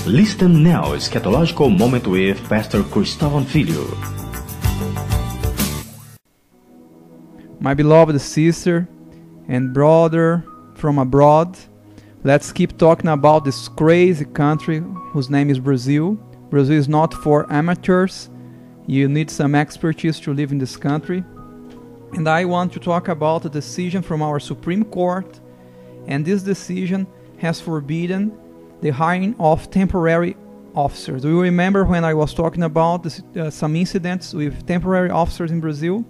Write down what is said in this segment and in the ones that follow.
Listen now, Eschatological Moment with Pr Cristovam Filho. My beloved sister and brother from abroad, let's keep talking about this crazy country whose name is Brazil. Brazil is not for amateurs. You need some expertise to live in this country. And I want to talk about a decision from our Supreme Court, and this decision has forbidden the hiring of temporary officers. Do you remember when I was talking about this, some incidents with temporary officers in Brazil?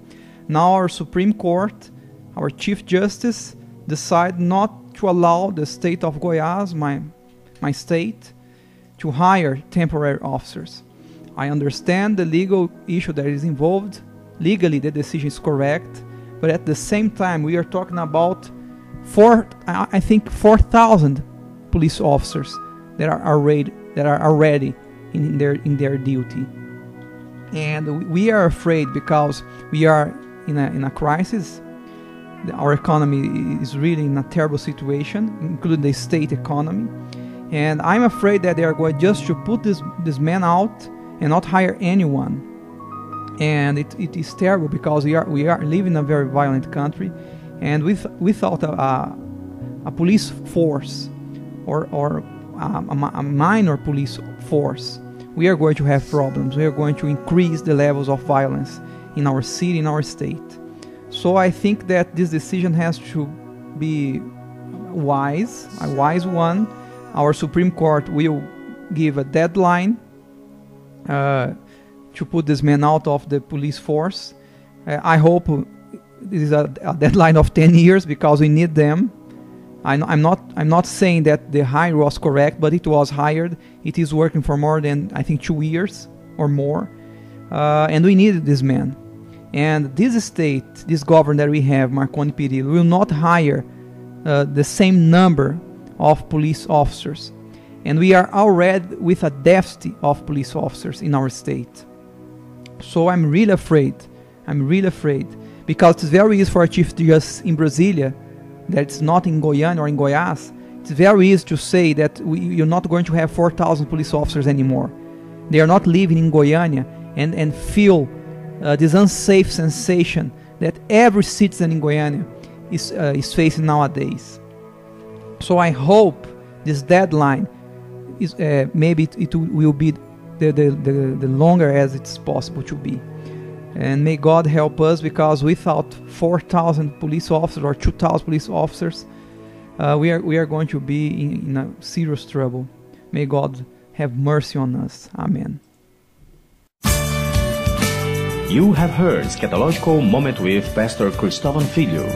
Now our Supreme Court, our Chief Justice, decided not to allow the state of Goiás, my state, to hire temporary officers. I understand the legal issue that is involved. Legally, the decision is correct, but at the same time, we are talking about 4,000 police officers that are already in their duty, and we are afraid because we are in a crisis. Our economy is really in a terrible situation, including the state economy, and I'm afraid that they are going just to put this man out and not hire anyone. And it is terrible because we are living in a very violent country, and without a police force or a minor police force, we are going to have problems. We are going to increase the levels of violence in our city, in our state. So I think that this decision has to be a wise one. Our Supreme Court will give a deadline to put this man out of the police force. I hope this is a deadline of 10 years because we need them. I'm not saying that the hire was correct, but it was hired. It is working for more than, I think, 2 years or more, and we needed this man. And this state, this governor that we have, Marconi Perillo, will not hire the same number of police officers, and we are already with a deficit of police officers in our state. So I'm really afraid, because it's very easy for a chief justice in Brasilia, that's not in Goiânia or in Goiás. It's very easy to say that you're not going to have 4,000 police officers anymore. They are not living in Goiânia and feel this unsafe sensation that every citizen in Goiânia is facing nowadays. So I hope this deadline is maybe it will be the longer as it's possible to be. And may God help us, because without 4,000 police officers or 2,000 police officers, we are going to be in a serious trouble. May God have mercy on us. Amen. You have heard Eschatological Moment with Pr Cristovam Filho.